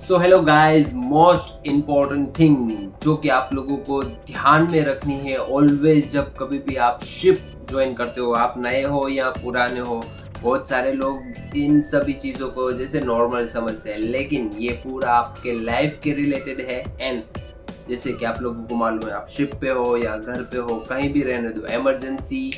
So hello guys, most important thing जो कि आप लोगों को ध्यान में रखनी है ऑलवेज, जब कभी भी आप शिप ज्वाइन करते हो, आप नए हो या पुराने हो। बहुत सारे लोग इन सभी चीज़ों को जैसे नॉर्मल समझते हैं, लेकिन ये पूरा आपके लाइफ के रिलेटेड है। एंड जैसे कि आप लोगों को मालूम है, आप शिप पे हो या घर पे हो, कहीं भी रहने दो, इमरजेंसी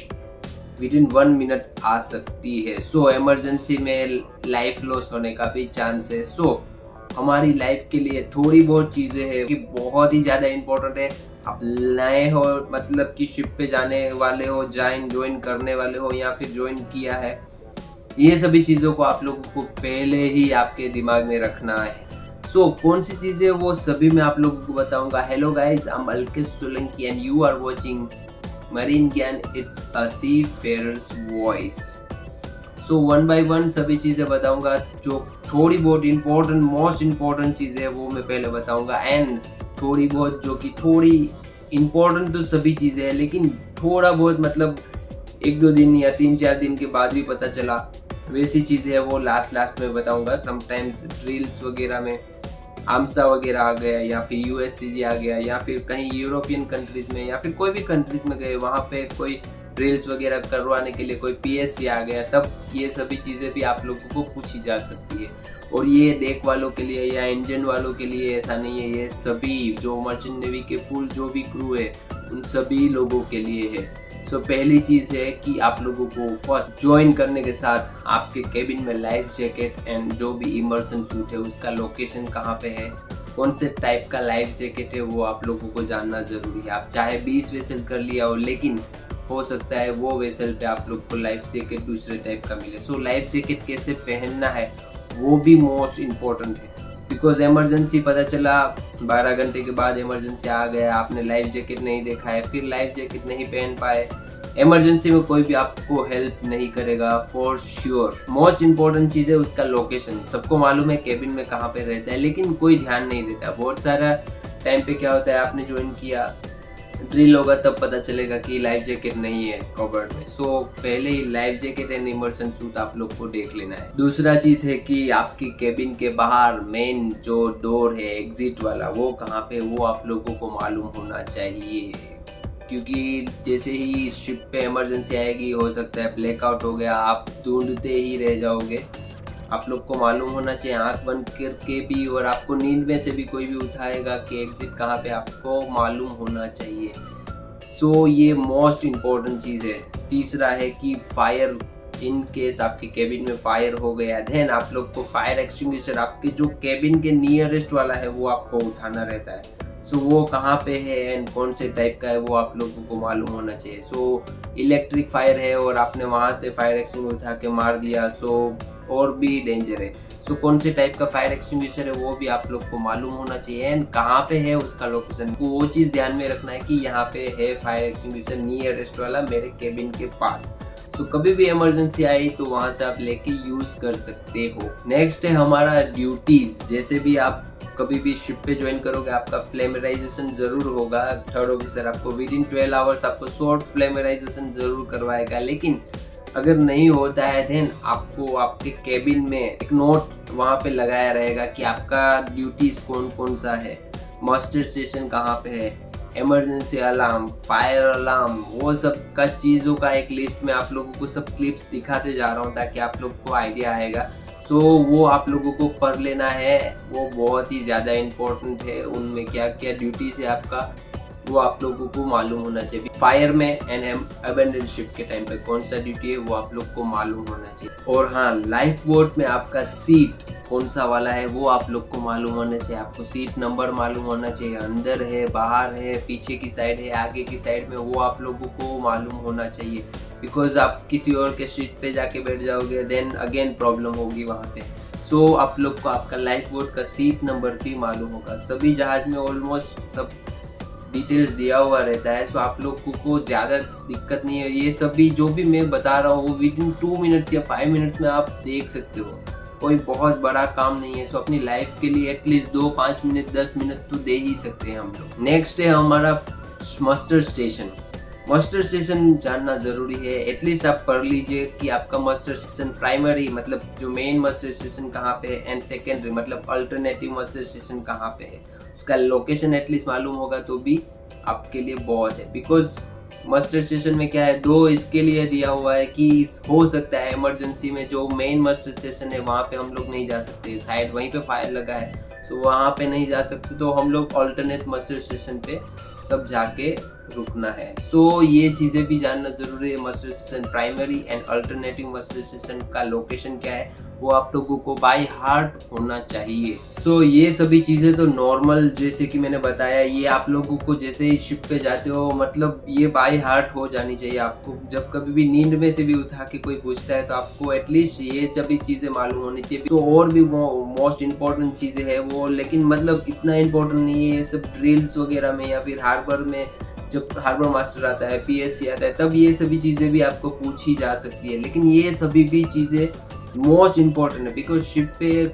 विद इन 1 मिनट आ सकती है। सो इमरजेंसी में लाइफ लॉस होने का भी चांस है। सो हमारी लाइफ के लिए थोड़ी बहुत चीज़ें हैं कि बहुत ही ज़्यादा इम्पोर्टेंट है। आप नए हो, मतलब कि शिप पे जाने वाले हो, ज्वाइन करने वाले हो या फिर ज्वाइन किया है, ये सभी चीज़ों को आप लोगों को पहले ही आपके दिमाग में रखना है। सो कौन सी चीज़ें वो सभी मैं आप लोगों को बताऊंगा। Hello guys, I am Alkesh Solanki and you are watching marine Gyan, it's a seafarer's voice. So one by one सभी चीज़ें बताऊंगा। जो थोड़ी बहुत इम्पोर्टेंट, मोस्ट इम्पोर्टेंट चीज़ें हैं वो मैं पहले बताऊंगा। एंड थोड़ी बहुत जो कि थोड़ी इम्पोर्टेंट तो सभी चीज़ें हैं, लेकिन थोड़ा बहुत मतलब 1-2 दिन या 3-4 दिन के बाद भी पता चला, वैसी चीज़ें हैं वो लास्ट में बताऊंगा। समटाइम्स ड्रिल्स वगैरह में आमसा वगैरह आ गया, या फिर यूएससीजी आ गया, या फिर कहीं यूरोपियन कंट्रीज में या फिर कोई भी कंट्रीज में गए, वहाँ पे कोई ड्रिल्स वगैरह करवाने के लिए कोई पीएससी आ गया, तब ये सभी चीज़ें भी आप लोगों को पूछी जा सकती है। और ये डेक वालों के लिए या इंजन वालों के लिए ऐसा नहीं है, ये सभी जो मर्चेंट नेवी के फुल जो भी क्रू है उन सभी लोगों के लिए है। सो पहली चीज़ है कि आप लोगों को फर्स्ट ज्वाइन करने के साथ आपके केबिन में लाइफ जैकेट एंड जो भी इमर्सन सूट है उसका लोकेशन कहाँ पे है, कौन से टाइप का लाइफ जैकेट है, वो आप लोगों को जानना ज़रूरी है। आप चाहे 20 वेसल कर लिया हो, लेकिन हो सकता है वो वेसल पे आप लोग को लाइफ जैकेट दूसरे टाइप का मिले। सो लाइफ जैकेट कैसे पहनना है वो भी मोस्ट इम्पोर्टेंट है, बिकॉज इमरजेंसी पता चला 12 घंटे के बाद इमरजेंसी आ गया, आपने लाइफ जैकेट नहीं देखा है, फिर लाइफ जैकेट नहीं पहन पाए, इमरजेंसी में कोई भी आपको हेल्प नहीं करेगा फॉर श्योर। मोस्ट इम्पोर्टेंट चीज़ है उसका लोकेशन। सबको मालूम है केबिन में कहाँ पे रहता है, लेकिन कोई ध्यान नहीं देता। बहुत सारा टाइम पे क्या होता है, आपने ज्वाइन किया, ड्रिल होगा तब पता चलेगा कि लाइफ जैकेट नहीं है कवर्ड में। सो पहले ही life jacket and immersion suit आप लोग को देख लेना है। दूसरा चीज है कि आपकी केबिन के बाहर मेन जो डोर है एग्जिट वाला, वो कहाँ पे, वो आप लोगों को मालूम होना चाहिए। क्योंकि जैसे ही शिप पे इमरजेंसी आएगी, हो सकता है ब्लैकआउट हो गया, आप ढूंढते ही रह जाओगे। आप लोग को मालूम होना चाहिए आंख बंद करके भी, और आपको नींद में से भी कोई भी उठाएगा कि एग्जिट कहाँ पे, आपको मालूम होना चाहिए। सो ये मोस्ट इम्पोर्टेंट चीज़ है। तीसरा है कि फायर, इन केस आपके केबिन में फायर हो गया, देन आप लोग को फायर एक्सटिंग्विशर आपके जो केबिन के नियरेस्ट वाला है वो आपको उठाना रहता है। सो वो कहाँ पे है एंड कौन से टाइप का है वो आप लोगों को मालूम होना चाहिए। सो इलेक्ट्रिक फायर है और आपने वहाँ से फायर एक्सटिंग्विशर उठा के मार दिया, सो और भी डेंजर है। सो कौन से टाइप का फायर एक्सटिंग्विशर है वो भी आप लोग को मालूम होना चाहिए, एंड कहाँ पे है उसका लोकेशन। वो चीज़ ध्यान में रखना है कि यहाँ पे है फायर एक्सटिंग्विशर नियरेस्ट वाला मेरे केबिन के पास। तो कभी भी इमरजेंसी आई तो वहाँ से आप लेके यूज कर सकते हो। नेक्स्ट है हमारा ड्यूटीज। जैसे भी आप कभी भी शिप पे ज्वाइन करोगे, आपका फ्लेमराइजेशन जरूर होगा। थर्ड ऑफिसर आपको विद इन 12 आवर्स आपको शॉर्ट फ्लेमराइजेशन जरूर करवाएगा, लेकिन अगर नहीं होता है देन आपको आपके केबिन में एक नोट वहाँ पे लगाया रहेगा कि आपका ड्यूटीज कौन कौन सा है, मस्टर स्टेशन कहाँ पे है, इमरजेंसी अलार्म, फायर अलार्म, वो सब का चीज़ों का एक लिस्ट में आप लोगों को सब क्लिप्स दिखाते जा रहा हूँ ताकि आप लोग को आइडिया आएगा। सो वो आप लोगों को पढ़ लेना है, वो बहुत ही ज़्यादा इम्पोर्टेंट है। उनमें क्या क्या ड्यूटीज है आपका वो आप लोगों को मालूम होना चाहिए। फायर में एंड अबेंडन शिप के टाइम पे कौन सा ड्यूटी है वो आप लोग को मालूम होना चाहिए। और हाँ, लाइफ बोट में आपका सीट कौन सा वाला है वो आप लोग को मालूम होना चाहिए। आपको सीट नंबर मालूम होना चाहिए, अंदर है, बाहर है, पीछे की साइड है, आगे की साइड में, वो आप लोगों को मालूम होना चाहिए। बिकॉज आप किसी और के सीट पे जाके बैठ जाओगे देन अगेन प्रॉब्लम होगी वहाँ पे। सो आप लोग को आपका लाइफ बोट का सीट नंबर भी मालूम होगा। सभी जहाज में ऑलमोस्ट सब डिटेल्स दिया हुआ रहता है, सो आप लोग को ज़्यादा दिक्कत नहीं है। ये सभी जो भी मैं बता रहा हूँ वो विद इन 2 मिनट्स या 5 मिनट्स में आप देख सकते हो, कोई बहुत बड़ा काम नहीं है। सो अपनी लाइफ के लिए एटलीस्ट 2-5 मिनट 10 मिनट तो दे ही सकते हैं हम लोग। नेक्स्ट है हमारा मस्टर स्टेशन। मस्टर स्टेशन जानना ज़रूरी है। एटलीस्ट आप पढ़ लीजिए कि आपका मस्टर स्टेशन प्राइमरी मतलब जो मेन मस्टर स्टेशन कहाँ पे है, एंड सेकेंडरी मतलब अल्टरनेटिव मस्टर स्टेशन कहाँ पे है। उसका लोकेशन एटलीस्ट मालूम होगा तो भी आपके लिए बहुत है। बिकॉज मस्टर स्टेशन में क्या है, दो इसके लिए दिया हुआ है कि हो सकता है इमरजेंसी में जो मेन मस्टर स्टेशन है वहाँ पे हम लोग नहीं जा सकते, शायद वहीं पे फायर लगा है, सो वहाँ पे नहीं जा सकते, तो हम लोग ऑल्टरनेट मस्टर स्टेशन पे सब जाके रुकना है। सो ये चीज़ें भी जानना जरूरी है। Muster station primary and alternative muster station का लोकेशन क्या है वो आप लोगों को बाय हार्ट होना चाहिए। सो ये सभी चीज़ें तो नॉर्मल, जैसे कि मैंने बताया, ये आप लोगों को जैसे ही शिप पे जाते हो मतलब ये बाय हार्ट हो जानी चाहिए आपको। जब कभी भी नींद में से भी उठा के कोई पूछता है तो आपको एटलीस्ट ये सभी चीज़ें मालूम होनी चाहिए। तो और भी मोस्ट इम्पोर्टेंट चीज़ें हैं वो, लेकिन मतलब इतना इम्पोर्टेंट नहीं है। ये सब ड्रिल्स वगैरह में या फिर हार्बर में जब हार्बर मास्टर आता है, पीएससी आता है, तब ये सभी चीज़ें भी आपको पूछी जा सकती है। लेकिन ये सभी भी चीज़ें मोस्ट इम्पोर्टेंट है। बिकॉज शिप पे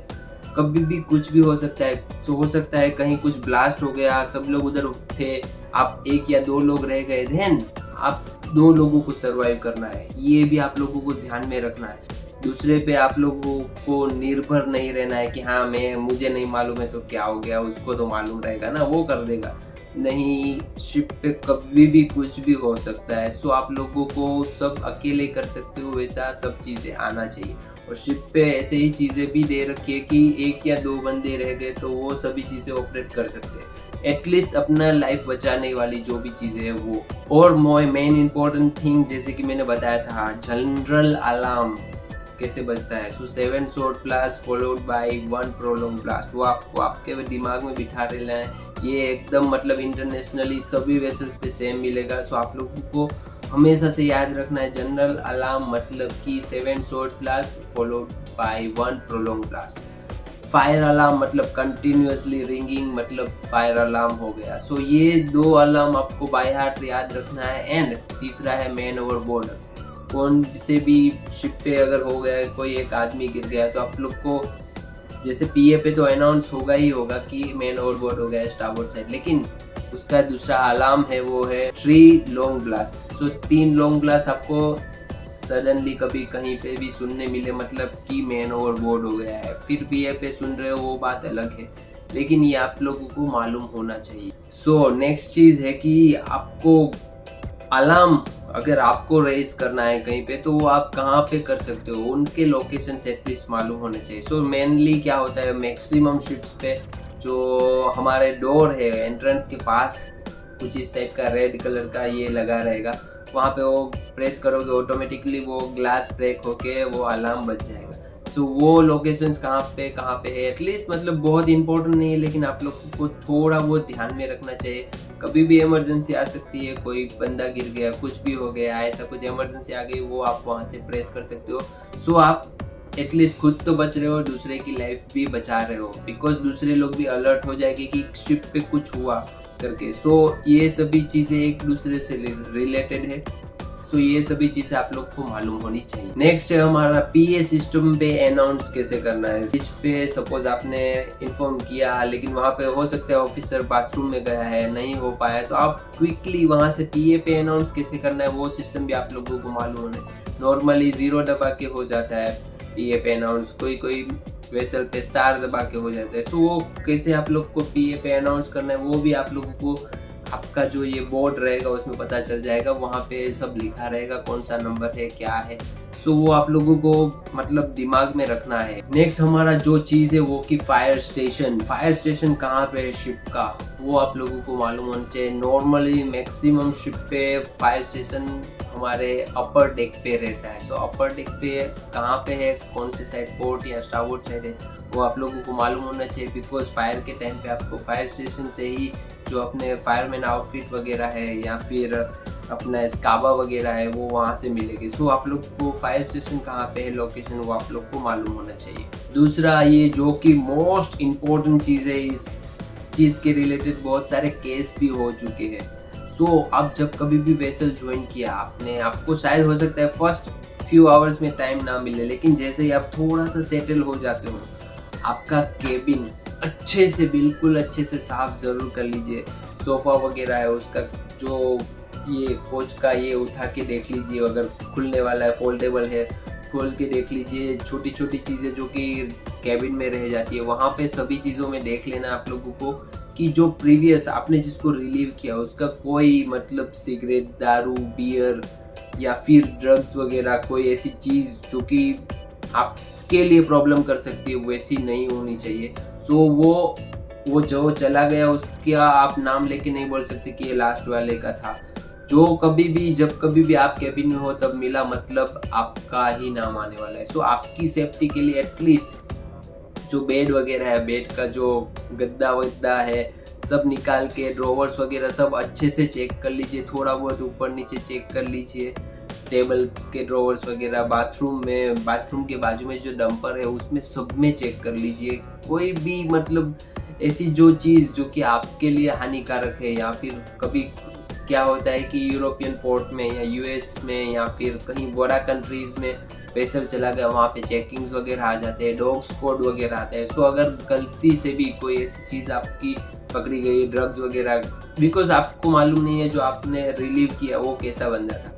कभी भी कुछ भी हो सकता है। तो हो सकता है कहीं कुछ ब्लास्ट हो गया, सब लोग उधर थे, आप एक या दो लोग रह गए, देन आप दो लोगों को सरवाइव करना है। ये भी आप लोगों को ध्यान में रखना है। दूसरे पे आप लोगों को निर्भर नहीं रहना है कि हाँ मुझे नहीं मालूम है तो क्या हो गया, उसको तो मालूम रहेगा ना, वो कर देगा। नहीं, शिप पे कभी भी कुछ भी हो सकता है। सो आप लोगों को सब अकेले कर सकते हो, वैसा सब चीज़ें आना चाहिए। और शिप पे ऐसे ही चीज़ें भी दे रखी है कि एक या दो बंदे रह गए तो वो सभी चीज़ें ऑपरेट कर सकते हैं, एटलीस्ट अपना लाइफ बचाने वाली जो भी चीज़ें है वो। और मेन इंपॉर्टेंट थिंग, जैसे कि मैंने बताया था, जनरल अलार्म कैसे बजता है। सो 7 short blast followed by 1 prolong blast, वो आपको आपके दिमाग में बिठा लेना है। ये एकदम मतलब इंटरनेशनली सभी वेसल्स पे सेम मिलेगा। सो आप लोगों को हमेशा से याद रखना है, जनरल अलार्म मतलब कि 7 short blast followed by 1 prolong blast. Fire alarm मतलब कंटिन्यूअसली रिंगिंग, मतलब फायर अलार्म हो गया। सो ये दो अलार्म आपको बाय हार्ट याद रखना है। एंड तीसरा है मैन ओवरबोर्ड। कौन से भी शिप पे अगर हो गया कोई एक आदमी गिर गया तो आप लोग को जैसे पीए पे तो अनाउंस होगा ही होगा कि मैन ओवरबोर्ड हो गया स्टारबोर्ड साइड, लेकिन उसका दूसरा अलार्म है वो है 3 लॉन्ग ब्लास्ट। सो 3 लॉन्ग ब्लास्ट आपको सडनली कभी कहीं पे भी सुनने मिले मतलब कि मैन ओवरबोर्ड हो गया है, फिर पीए पे सुन रहे हो वो बात अलग है, लेकिन ये आप लोगों को मालूम होना चाहिए। सो नेक्स्ट चीज है कि आपको अलार्म अगर आपको रेज करना है कहीं पे तो वो आप कहाँ पे कर सकते हो, उनके लोकेशन एटलीस्ट मालूम होने चाहिए। सो मेनली क्या होता है, मैक्सिमम शिप्स पे जो हमारे डोर है एंट्रेंस के पास कुछ इस टाइप का रेड कलर का ये लगा रहेगा, वहाँ पे वो प्रेस करोगे ऑटोमेटिकली वो ग्लास ब्रेक होके वो अलार्म बज जाएगा। सो वो लोकेशंस कहाँ पे है एटलीस्ट, मतलब बहुत इंपॉर्टेंट नहीं है, लेकिन आप लोग को थोड़ा बहुत ध्यान में रखना चाहिए। कभी भी इमरजेंसी आ सकती है, कोई बंदा गिर गया, कुछ भी हो गया, ऐसा कुछ इमरजेंसी आ गई, वो आप वहाँ से प्रेस कर सकते हो। सो आप एटलीस्ट खुद तो बच रहे हो, दूसरे की लाइफ भी बचा रहे हो, बिकॉज दूसरे लोग भी अलर्ट हो जाएंगे कि शिप पे कुछ हुआ करके। सो ये सभी चीज़ें एक दूसरे से रिलेटेड है। सो ये सभी चीजें आप लोग को मालूम होनी चाहिए। नेक्स्ट है हमारा पीए सिस्टम पे अनाउंस कैसे करना है। स्विच पे सपोज आपने इन्फॉर्म किया, लेकिन वहाँ पे हो सकता है ऑफिसर बाथरूम में गया है, नहीं हो पाया, तो आप क्विकली वहाँ से पीए पे अनाउंस कैसे करना है वो सिस्टम भी आप लोगों को मालूम होना चाहिए। नॉर्मली 0 दबा के हो जाता है पीए पे अनाउंस, कोई वेसल पे स्टार दबा के हो जाता है। सो वो कैसे आप लोग को पीए पे अनाउंस करना है वो भी आप लोगों को आपका जो ये बोर्ड रहेगा उसमें पता चल जाएगा, वहाँ पे सब लिखा रहेगा कौन सा नंबर है क्या है। सो वो आप लोगों को मतलब दिमाग में रखना है। नेक्स्ट हमारा जो चीज़ है वो कि फायर स्टेशन कहाँ पे है शिप का, वो आप लोगों को मालूम होना चाहिए। नॉर्मली मैक्सिमम शिप पे फायर स्टेशन हमारे अपर डेक पे रहता है। सो अपर डेक पे कहाँ पे है, कौन से साइड, पोर्ट या स्टारबोर्ड साइड है, वो आप लोगों को मालूम होना चाहिए। बिकॉज फायर के टाइम पे आपको फायर स्टेशन से ही जो अपने फायरमैन आउटफिट वगैरह है या फिर अपना स्काबा वगैरह है वो वहाँ से मिलेगी। सो आप लोग को फायर स्टेशन कहाँ पे है लोकेशन वो आप लोग को मालूम होना चाहिए। दूसरा ये जो कि मोस्ट इम्पोर्टेंट चीज़ है, इस चीज़ के रिलेटेड बहुत सारे केस भी हो चुके हैं। सो आप जब कभी भी वेसल ज्वाइन किया आपने, आपको शायद हो सकता है फर्स्ट फ्यू आवर्स में टाइम ना मिले, लेकिन जैसे ही आप थोड़ा सा सेटल हो जाते हो आपका केबिन बिल्कुल अच्छे से साफ जरूर कर लीजिए। सोफा वगैरह है उसका जो ये कोच का ये उठा के देख लीजिए, अगर खुलने वाला है, फोल्डेबल है, खोल के देख लीजिए। छोटी छोटी चीज़ें जो कि कैबिन में रह जाती है, वहाँ पे सभी चीज़ों में देख लेना आप लोगों को कि जो प्रीवियस आपने जिसको रिलीव किया उसका कोई मतलब सिगरेट, दारू, बियर या फिर ड्रग्स वगैरह कोई ऐसी चीज़ जो कि आपके लिए प्रॉब्लम कर सकती है वैसी नहीं होनी चाहिए। सो वो जो चला गया उसका आप नाम लेके नहीं बोल सकते कि ये लास्ट वाले का था। जो कभी भी जब कभी भी आप कैबिन में हो तब मिला मतलब आपका ही नाम आने वाला है। सो आपकी सेफ्टी के लिए एटलीस्ट जो बेड वगैरह है, बेड का जो गद्दा वद्दा है सब निकाल के, ड्रॉवर्स वगैरह सब अच्छे से चेक कर लीजिए, थोड़ा बहुत ऊपर नीचे चेक कर लीजिए, टेबल के ड्रॉवर्स वगैरह, बाथरूम के बाजू में जो डंपर है उसमें सब में चेक कर लीजिए। कोई भी मतलब ऐसी जो चीज़ जो कि आपके लिए हानिकारक है, या फिर कभी क्या होता है कि यूरोपियन पोर्ट में या यूएस में या फिर कहीं बड़ा कंट्रीज में वेसल चला गया, वहाँ पे चेकिंग्स वगैरह आ जाते हैं, डॉग स्क्वाड वगैरह आता है। सो अगर गलती से भी कोई ऐसी चीज़ आपकी पकड़ी गई, ड्रग्स वगैरह, बिकॉज आपको मालूम नहीं है जो आपने रिलीव किया वो कैसा बंदा था।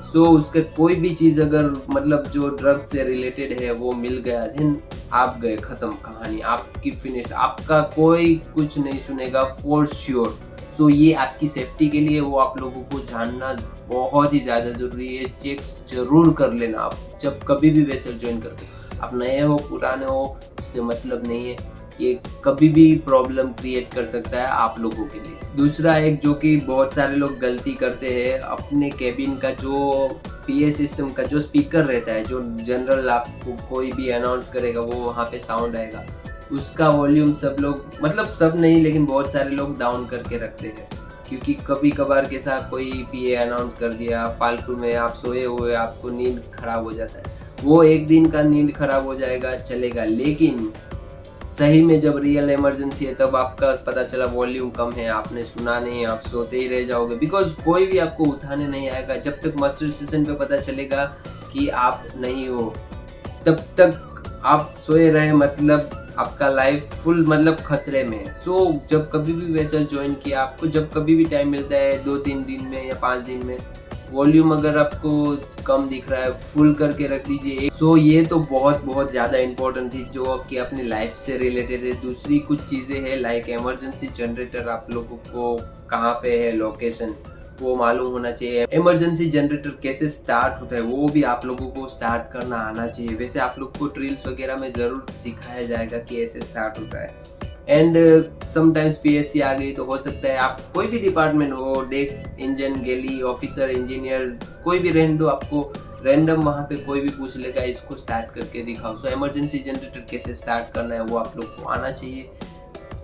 सो उसका कोई भी चीज़ अगर मतलब जो ड्रग्स से रिलेटेड है वो मिल गया, देन आप गए, ख़त्म कहानी, आपकी फिनिश, आपका कोई कुछ नहीं सुनेगा फॉर श्योर। सो ये आपकी सेफ्टी के लिए वो आप लोगों को जानना बहुत ही ज़्यादा ज़रूरी है। चेक्स जरूर कर लेना आप जब कभी भी वेसल ज्वाइन करते हो। आप नए हो पुराने हो उससे मतलब नहीं है, ये कभी भी प्रॉब्लम क्रिएट कर सकता है आप लोगों के लिए। दूसरा एक जो कि बहुत सारे लोग गलती करते हैं, अपने कैबिन का जो पीए सिस्टम का जो स्पीकर रहता है, जो जनरल आपको कोई भी अनाउंस करेगा वो वहाँ पे साउंड आएगा, उसका वॉल्यूम सब लोग मतलब सब नहीं लेकिन बहुत सारे लोग डाउन करके रखते हैं। क्योंकि कभी कभार के साथ कोई पीए अनाउंस कर दिया फालतू में, आप सोए हुए, आपको नींद खराब हो जाता है। वो एक दिन का नींद खराब हो जाएगा चलेगा, लेकिन सही में जब रियल इमरजेंसी है तब आपका पता चला वॉल्यूम कम है, आपने सुना नहीं, आप सोते ही रह जाओगे, बिकॉज कोई भी आपको उठाने नहीं आएगा। जब तक मस्टर स्टेशन पे पता चलेगा कि आप नहीं हो तब तक आप सोए रहे, मतलब आपका लाइफ फुल मतलब खतरे में है। सो जब कभी भी वेसल ज्वाइन किया, आपको जब कभी भी टाइम मिलता है 2-3 दिन में या 5 दिन में, वॉल्यूम अगर आपको कम दिख रहा है फुल करके रख लीजिए। सो ये तो बहुत ज़्यादा इम्पोर्टेंट थी जो कि अपनी लाइफ से रिलेटेड है। दूसरी कुछ चीज़ें हैं लाइक इमरजेंसी जनरेटर, आप लोगों को कहाँ पे है लोकेशन वो मालूम होना चाहिए। इमरजेंसी जनरेटर कैसे स्टार्ट होता है वो भी आप लोगों को स्टार्ट करना आना चाहिए। वैसे आप लोग को ड्रिल्स वगैरह में ज़रूर सिखाया जाएगा कि ऐसे स्टार्ट होता है। एंड समटाइम्स पीएससी आ गई तो हो सकता है आप कोई भी डिपार्टमेंट हो, डेक इंजन, गैली ऑफिसर, इंजीनियर, कोई भी रहने दो, आपको रैंडम वहाँ पे कोई भी पूछ लेगा इसको स्टार्ट करके दिखाओ। सो इमरजेंसी जनरेटर कैसे स्टार्ट करना है वो आप लोग को आना चाहिए।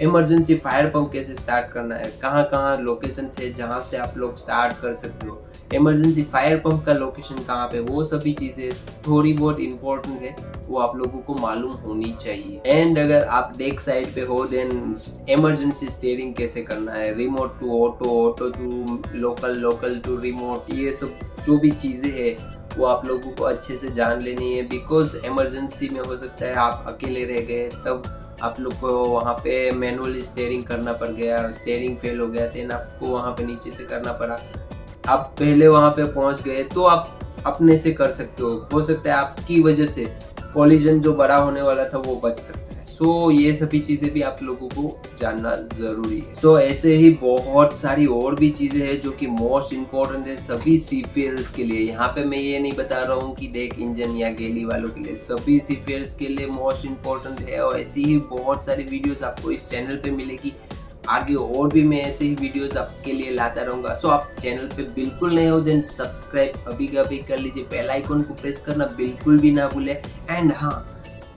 इमरजेंसी फायर पंप कैसे स्टार्ट करना है, कहाँ कहाँ लोकेशन है जहाँ से आप लोग स्टार्ट कर सकते हो, इमरजेंसी फायर पंप का लोकेशन कहाँ पे, वो सभी चीज़ें थोड़ी बहुत इम्पोर्टेंट है, वो आप लोगों को मालूम होनी चाहिए। एंड अगर आप डेक साइड पे हो देन इमरजेंसी स्टीयरिंग कैसे करना है, remote to auto, auto to local, local to remote, ये सब जो भी चीज़ें हैं वो आप लोगों को अच्छे से जान लेनी है। बिकॉज इमरजेंसी में हो सकता है आप अकेले रह गए, तब आप लोग को वहाँ पे मैनुअली स्टीयरिंग करना पड़ गया, स्टीयरिंग फेल हो गया, देन आपको वहाँ पे नीचे से करना पड़ा। आप पहले वहाँ पे पहुँच गए तो आप अपने से कर सकते हो सकता है आपकी वजह से कॉलिजन जो बड़ा होने वाला था वो बच सकता है। सो ये सभी चीज़ें भी आप लोगों को जानना ज़रूरी है। सो ऐसे ही बहुत सारी और भी चीज़ें हैं जो कि मोस्ट इम्पोर्टेंट है सभी सीफेयर्स के लिए। यहाँ पे मैं ये नहीं बता रहा हूँ कि डेक इंजन या गैली वालों के लिए, सभी सीफेयर्स के लिए मोस्ट इम्पोर्टेंट है। और ऐसी ही बहुत सारी वीडियोस आपको इस चैनल पे मिलेगी, आगे और भी मैं ऐसे ही वीडियोस आपके लिए लाता रहूँगा। सो आप चैनल पे बिल्कुल नए हो देन सब्सक्राइब अभी का अभी कर लीजिए, बेल आइकन को प्रेस करना बिल्कुल भी ना भूले। एंड हाँ,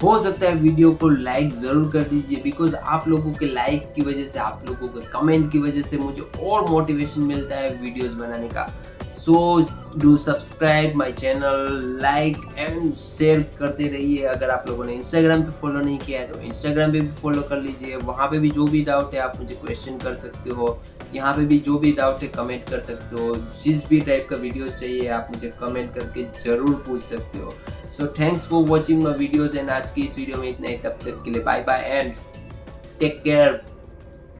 हो सकता है वीडियो को लाइक ज़रूर कर दीजिए, बिकॉज आप लोगों के लाइक की वजह से, आप लोगों के कमेंट की वजह से मुझे और मोटिवेशन मिलता है वीडियोस बनाने का। So do subscribe my channel, like and share करते रहिए। अगर आप लोगों ने इंस्टाग्राम पे फॉलो नहीं किया है तो इंस्टाग्राम पे भी फॉलो कर लीजिए, वहाँ पे भी जो भी डाउट है आप मुझे क्वेश्चन कर सकते हो, यहाँ पे भी जो भी डाउट है कमेंट कर सकते हो। जिस भी टाइप का वीडियो चाहिए आप मुझे कमेंट करके ज़रूर पूछ सकते हो। So thanks for watching my videos and आज की इस वीडियो में इतना ही, तब तक के लिए bye bye and take care.